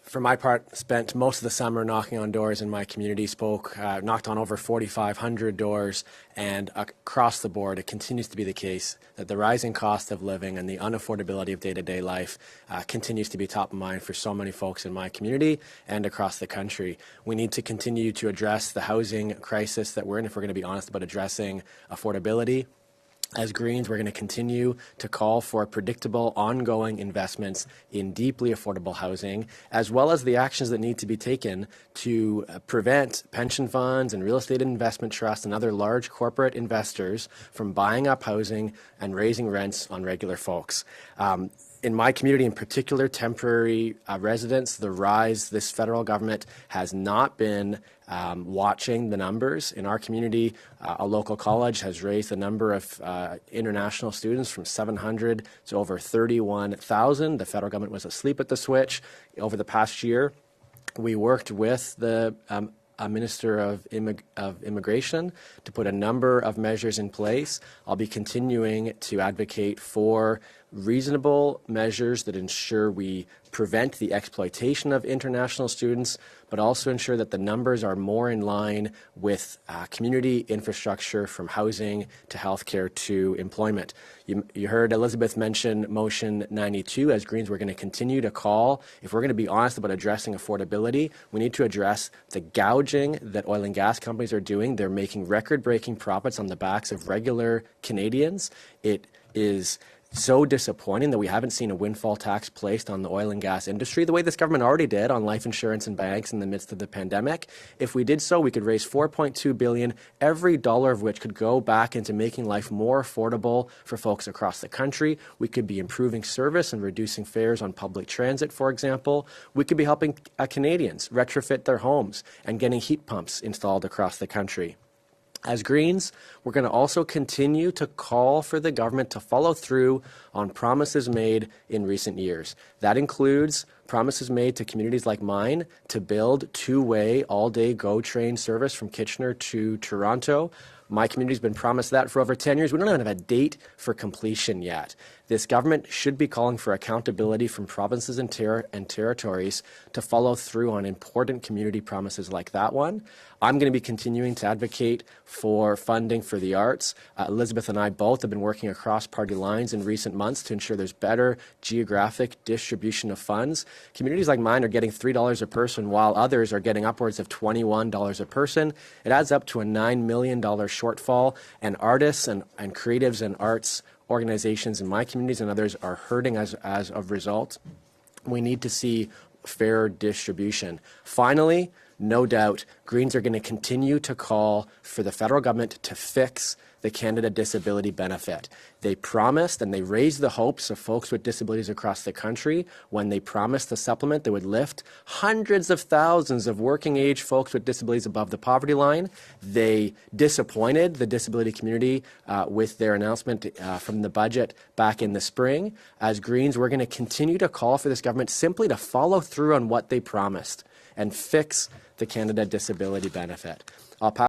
for my part, spent most of the summer knocking on doors in my community, knocked on over 4,500 doors, and across the board, it continues to be the case that the rising cost of living and the unaffordability of day-to-day life continues to be top of mind for so many folks in my community and across the country. We need to continue to address the housing crisis that we're in if we're going to be honest about addressing affordability. As Greens, we're going to continue to call for predictable, ongoing investments in deeply affordable housing, as well as the actions that need to be taken to prevent pension funds and real estate investment trusts and other large corporate investors from buying up housing and raising rents on regular folks. In my community, in particular, temporary residents, the rise, this federal government has not been watching the numbers. In our community, a local college has raised the number of international students from 700 to over 31,000. The federal government was asleep at the switch. Over the past year, we worked with the Minister of Immigration to put a number of measures in place. I'll be continuing to advocate for reasonable measures that ensure we prevent the exploitation of international students, but also ensure that the numbers are more in line with community infrastructure, from housing to healthcare to employment. You heard Elizabeth mention Motion 92. As Greens, we're going to continue to call. If we're going to be honest about addressing affordability, we need to address the gouging that oil and gas companies are doing. They're making record-breaking profits on the backs of regular Canadians. It is so disappointing that we haven't seen a windfall tax placed on the oil and gas industry the way this government already did on life insurance and banks in the midst of the pandemic. If we did so, we could raise $4.2 billion, every dollar of which could go back into making life more affordable for folks across the country. We could be improving service and reducing fares on public transit, for example. We could be helping Canadians retrofit their homes and getting heat pumps installed across the country. As Greens, we're going to also continue to call for the government to follow through on promises made in recent years. That includes promises made to communities like mine to build two-way, all-day GO train service from Kitchener to Toronto. My community's been promised that for over 10 years. We don't even have a date for completion yet. This government should be calling for accountability from provinces and territories to follow through on important community promises like that one. I'm going to be continuing to advocate for funding for the arts. Elizabeth and I both have been working across party lines in recent months to ensure there's better geographic distribution of funds. Communities like mine are getting $3 a person, while others are getting upwards of $21 a person. It adds up to a $9 million shortfall, and artists and creatives and arts organizations in my communities and others are hurting as a result. We need to see fair distribution. Finally, no doubt, Greens are going to continue to call for the federal government to fix the Canada Disability Benefit. They promised and they raised the hopes of folks with disabilities across the country when they promised the supplement that would lift hundreds of thousands of working-age folks with disabilities above the poverty line. They disappointed the disability community with their announcement from the budget back in the spring. As Greens, we're going to continue to call for this government simply to follow through on what they promised and fix the Canada Disability Benefit. I'll pass